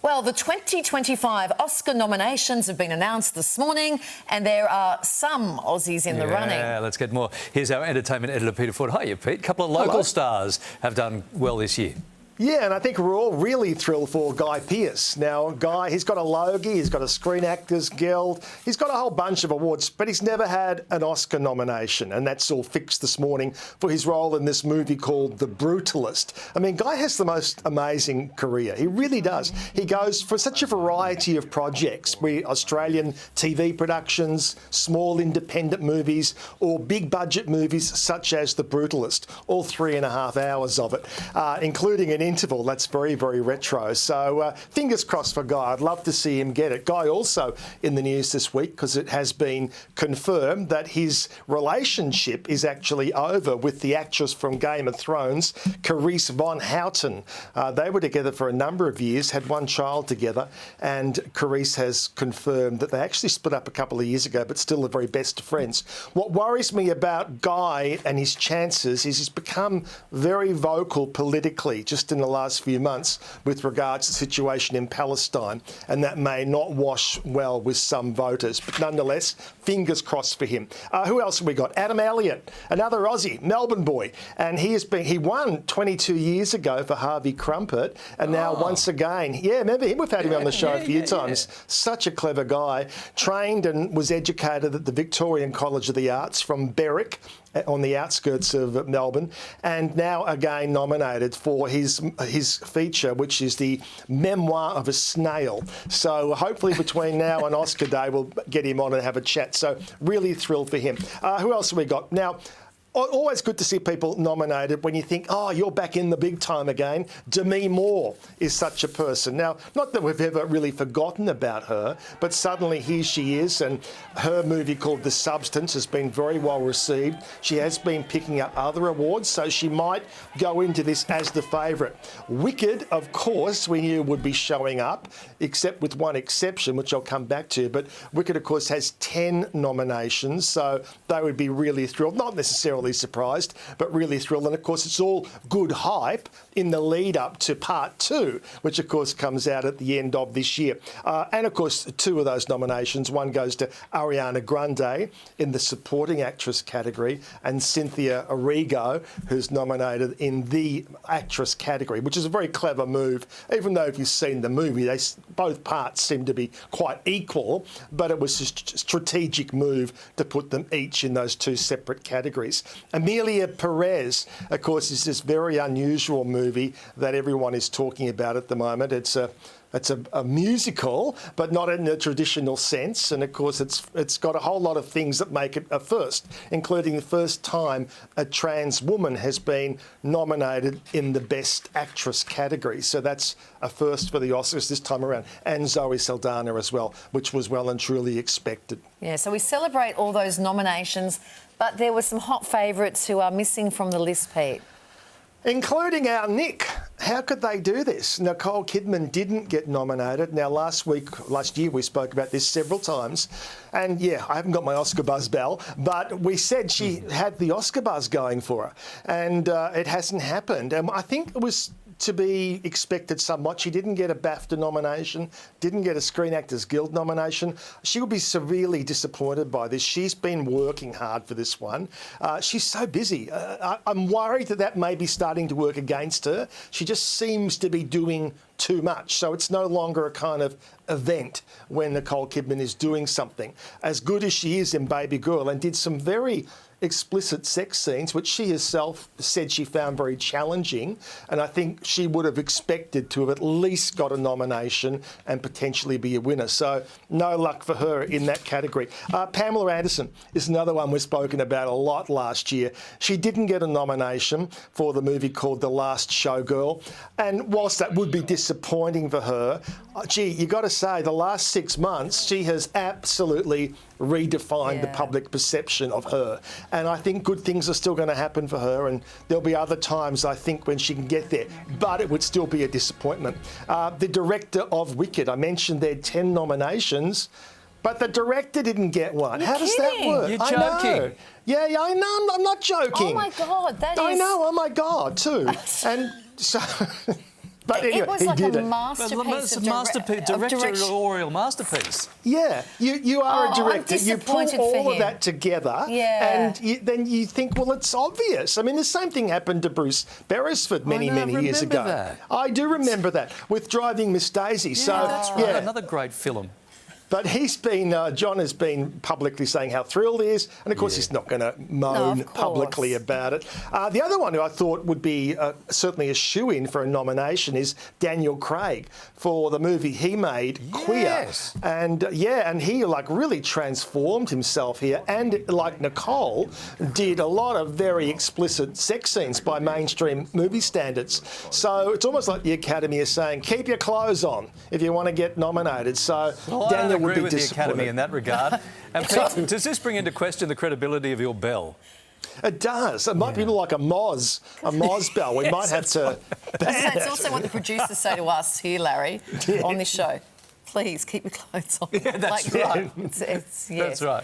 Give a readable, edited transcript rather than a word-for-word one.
Well, the 2025 Oscar nominations have been announced this morning, and there are some Aussies in the running. Yeah, let's get more. Here's our entertainment editor, Peter Ford. Hiya, Pete. A couple of local stars have done well this year. Yeah, and I think we're all really thrilled for Guy Pearce. Now, Guy, he's got a Logie, he's got a Screen Actors Guild, he's got a whole bunch of awards, but he's never had an Oscar nomination, and that's all fixed this morning for his role in this movie called The Brutalist. I mean, Guy has the most amazing career. He really does. He goes for such a variety of projects, Australian TV productions, small independent movies, or big budget movies such as The Brutalist, all 3.5 hours of it, including an interval that's very, very retro. So fingers crossed for Guy. I'd love to see him get it. Guy also in the news this week because it has been confirmed that his relationship is actually over with the actress from Game of Thrones, Carice Van Houten. They were together for a number of years, had one child together, and Carice has confirmed that they actually split up a couple of years ago, but still the very best of friends. What worries me about Guy and his chances is he's become very vocal politically just in the last few months with regards to the situation in Palestine, and that may not wash well with some voters. But nonetheless, fingers crossed for him. Who else have we got? Adam Elliott, another Aussie, Melbourne boy, and he won 22 years ago for Harvey Crumpet, and now once again, remember him? We've had him on the show a few times. Such a clever guy, trained and was educated at the Victorian College of the Arts from Berwick, on the outskirts of Melbourne, and now again nominated for his feature, which is the Memoir of a Snail. So hopefully between now and Oscar Day, we'll get him on and have a chat. So really thrilled for him. Who else have we got? Now, always good to see people nominated when you think, oh, you're back in the big time again. Demi Moore is such a person. Now, not that we've ever really forgotten about her, but suddenly here she is, and her movie called The Substance has been very well received. She has been picking up other awards, so she might go into this as the favourite. Wicked, of course, we knew would be showing up, except with one exception, which I'll come back to. But Wicked, of course, has 10 nominations, so they would be really thrilled. Not necessarily surprised, but really thrilled. And of course, it's all good hype in the lead up to part 2, which of course comes out at the end of this year. And of course, 2 of those nominations, one goes to Ariana Grande in the supporting actress category, and Cynthia Erivo, who's nominated in the actress category, which is a very clever move. Even though if you've seen the movie, both parts seem to be quite equal, but it was a strategic move to put them each in those 2 separate categories. Amelia Perez, of course, is this very unusual movie that everyone is talking about at the moment. It's a musical, but not in the traditional sense. And of course, it's got a whole lot of things that make it a first, including the first time a trans woman has been nominated in the Best Actress category. So that's a first for the Oscars this time around. And Zoe Saldana as well, which was well and truly expected. Yeah, so we celebrate all those nominations, but there were some hot favourites who are missing from the list, Pete. Including our Nick. How could they do this? Nicole Kidman didn't get nominated. Now, last year, we spoke about this several times. And yeah, I haven't got my Oscar buzz bell, but we said she had the Oscar buzz going for her. And it hasn't happened. And I think it was to be expected somewhat. She didn't get a BAFTA nomination, didn't get a Screen Actors Guild nomination. She will be severely disappointed by this. She's been working hard for this one. She's so busy. I'm worried that may be starting to work against her. She just seems to be doing too much. So it's no longer a kind of event when Nicole Kidman is doing something. As good as she is in Baby Girl, and did some very explicit sex scenes, which she herself said she found very challenging, and I think she would have expected to have at least got a nomination and potentially be a winner. So no luck for her in that category. Pamela Anderson is another one we've spoken about a lot last year. She didn't get a nomination for the movie called The Last Showgirl, and whilst that would be disappointing for her, you got to say the last 6 months she has absolutely redefined the public perception of her. And I think good things are still going to happen for her, and there'll be other times, I think, when she can get there. But it would still be a disappointment. The director of Wicked, I mentioned there 10 nominations, but the director didn't get one. You're How does that work? You're joking. Yeah, I know. I'm not joking. Oh, my God, that is... I know, oh, my God, too. And so... But anyway, it was he like did a it. masterpiece. It's a directorial masterpiece. Yeah, you are a I'm director. You pull disappointed for all of him. that together, Yeah. and then you think, well, it's obvious. I mean, the same thing happened to Bruce Beresford many years remember ago. that. I do remember that with Driving Miss Daisy. So That's right. yeah. Another great film. But John has been publicly saying how thrilled he is, and of course he's not going to moan of course. publicly about it. The other one who I thought would be certainly a shoo-in for a nomination is Daniel Craig for the movie he made, Yes. Queer. And and he really transformed himself here, and like Nicole, did a lot of very explicit sex scenes by mainstream movie standards. So it's almost like the Academy is saying, keep your clothes on if you want to get nominated. So Well, Daniel I don't would agree be with the disappointed. Academy in that regard. And Pete, does this bring into question the credibility of your bell? It does. It might be like a Moz bell. We might have to ban It's it. also what the producers say to us here, Larry, on this show. Please keep your clothes on. Yeah, that's right. It's, yes. That's right.